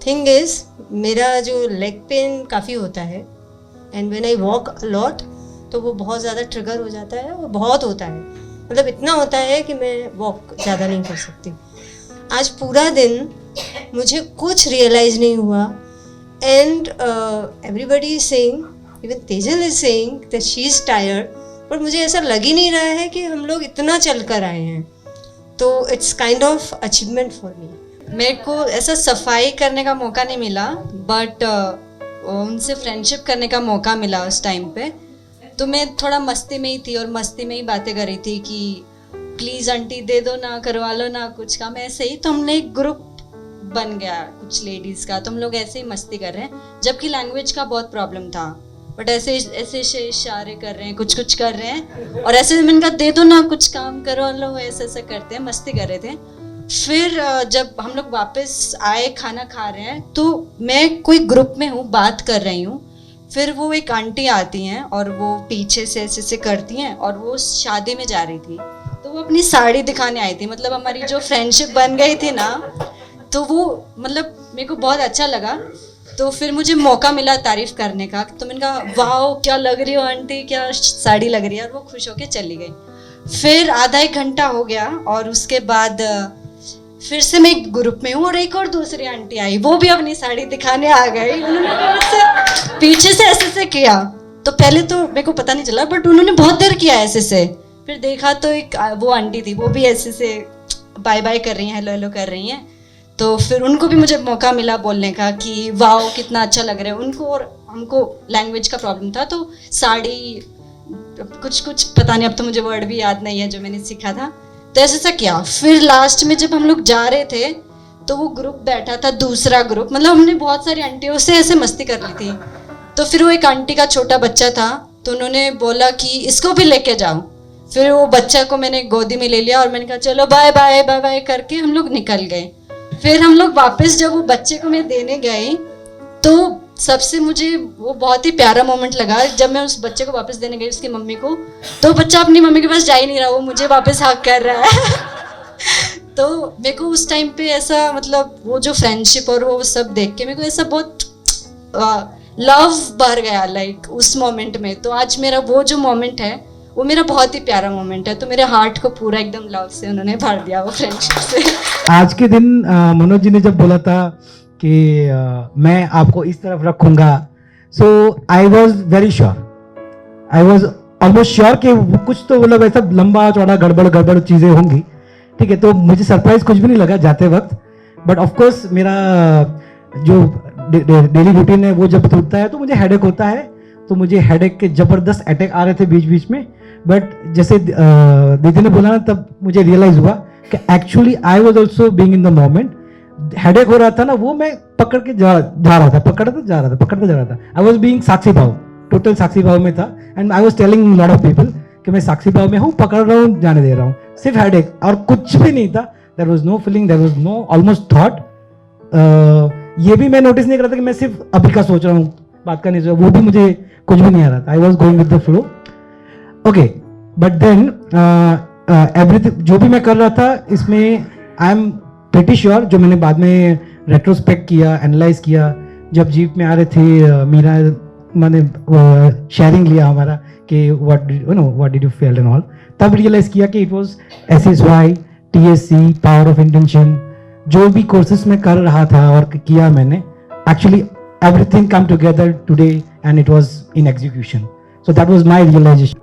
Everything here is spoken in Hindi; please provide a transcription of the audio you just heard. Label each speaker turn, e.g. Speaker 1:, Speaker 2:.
Speaker 1: थिंग इज मेरा जो लेग पेन काफ़ी होता है and when I walk a lot तो वो बहुत ज़्यादा ट्रिगर हो जाता है, वो बहुत होता है, मतलब इतना होता है कि मैं वॉक ज़्यादा नहीं कर सकती। आज पूरा दिन मुझे कुछ रियलाइज़ नहीं हुआ and everybody is saying, even Tejal is saying that she is tired, पर मुझे ऐसा लग ही नहीं रहा है कि हम लोग इतना चल कर आए हैं, तो it's kind of achievement for me.
Speaker 2: मेरे को ऐसा सफाई करने का मौका नहीं मिला, बट उनसे फ्रेंडशिप करने का मौका मिला उस टाइम पे। तो मैं थोड़ा मस्ती में ही थी और मस्ती में ही बातें कर रही थी कि प्लीज़ आंटी दे दो ना, करवा लो ना कुछ काम, ऐसे ही। तो हमने एक ग्रुप बन गया कुछ लेडीज़ का, तो हम लोग ऐसे ही मस्ती कर रहे हैं, जबकि लैंग्वेज का बहुत प्रॉब्लम था, बट ऐसे ऐसे इशारे कर रहे हैं, कुछ कुछ कर रहे हैं, और ऐसे मैंने कहा दे दो ना कुछ काम करो लो, ऐसे ऐसे करते हैं, मस्ती कर रहे थे। फिर जब हम लोग वापस आए, खाना खा रहे हैं, तो मैं कोई ग्रुप में हूँ, बात कर रही हूँ, फिर वो एक आंटी आती हैं और वो पीछे से ऐसे ऐसे करती हैं, और वो शादी में जा रही थी, तो वो अपनी साड़ी दिखाने आई थी। मतलब हमारी जो फ्रेंडशिप बन गई थी ना, तो वो मतलब मेरे को बहुत अच्छा लगा। तो फिर मुझे मौका मिला तारीफ़ करने का, तो मैंने कहा वाह क्या लग रही हो आंटी, क्या साड़ी लग रही है, और वो खुश होके चली गई। फिर आधा एक घंटा हो गया और उसके बाद फिर से मैं एक ग्रुप में हूँ और एक और दूसरी आंटी आई, वो भी अपनी साड़ी दिखाने आ गई। उन्होंने मुझसे पीछे से ऐसे से किया, तो पहले तो मेरे को पता नहीं चला, बट उन्होंने बहुत देर किया ऐसे से। फिर देखा तो एक वो आंटी थी, वो भी ऐसे से बाय बाय कर रही हैं, हेलो हेलो कर रही हैं। तो फिर उनको भी मुझे मौका मिला बोलने का कि वाओ कितना अच्छा लग रहा है उनको, और हमको लैंग्वेज का प्रॉब्लम था, तो साड़ी कुछ कुछ पता नहीं, अब तो मुझे वर्ड भी याद नहीं है जो मैंने सीखा था, तो ऐसा किया। फिर लास्ट में जब हम लोग जा रहे थे, तो वो ग्रुप बैठा था, दूसरा ग्रुप, मतलब हमने बहुत सारी आंटियों से ऐसे मस्ती कर ली थी। तो फिर वो एक आंटी का छोटा बच्चा था, तो उन्होंने बोला कि इसको भी लेके जाओ। फिर वो बच्चा को मैंने गोदी में ले लिया और मैंने कहा चलो बाय बाय बाय बाय करके हम लोग निकल गए। फिर हम लोग वापस जब वो बच्चे को मैं देने गई, तो सबसे मुझे वो बहुत ही प्यारा मोमेंट लगा, जब मैं उस बच्चे को वापस देने गई उसकी मम्मी को, तो बच्चा अपनी मम्मी के पास जा ही नहीं रहा, वो मुझे वापस हक कर रहा है। तो मेरे को उस टाइम पे ऐसा, मतलब वो जो फ्रेंडशिप और वो सब देख के मेरे को ऐसा बहुत लव भर गया, लाइक उस मोमेंट में। तो आज मेरा वो जो मोमेंट है वो मेरा बहुत ही प्यारा मोमेंट है, तो मेरे हार्ट को पूरा एकदम लव से उन्होंने भर दिया वो फ्रेंडशिप से।
Speaker 3: आज के दिन मनोज जी ने जब बोला था कि मैं आपको इस तरफ रखूंगा, so I was very sure, I was almost sure कि कुछ तो मतलब ऐसा लंबा चौड़ा गड़बड़ चीज़ें होंगी, ठीक है। तो मुझे सरप्राइज कुछ भी नहीं लगा जाते वक्त, बट ऑफकोर्स मेरा जो डेली रूटीन है वो जब टूटता है तो मुझे हेडेक होता है, तो मुझे हेडेक के ज़बरदस्त अटैक आ रहे थे बीच बीच में। बट जैसे दीदी ने बोला ना, तब मुझे रियलाइज़ हुआ कि actually I was also being in the moment. Headache हो रहा था ना, वो मैं पकड़ के जा रहा था, पकड़ता जा रहा था। आई वॉज बीइंग साक्षी भाव, टोटल साक्षी भाव में था, and I was telling lot of people कि मैं साक्षी भाव में हूँ, पकड़ रहा हूँ, जाने दे रहा हूँ, सिर्फ हेडेक और कुछ भी नहीं था। There was no feeling, there was no almost thought. ये भी मैं नोटिस नहीं कर रहा था कि मैं सिर्फ अभी का सोच रहा हूँ, बात का नहीं सोच रहा, वो भी मुझे कुछ भी नहीं आ रहा था। I was going with the flow, okay. But then everything जो भी मैं कर रहा था, इसमें आई एम प्रीटी श्योर, जो मैंने बाद में रेट्रोस्पेक्ट किया, एनालाइज किया, जब जीप में आ रहे थे, मीरा मैंने शेयरिंग लिया हमारा कि what did you feel and all, तब रियलाइज किया कि it was SSY, TSC, power of intention, जो भी कोर्सेज में कर रहा था और किया मैंने, actually everything come together today and it was in execution. So that was my realisation.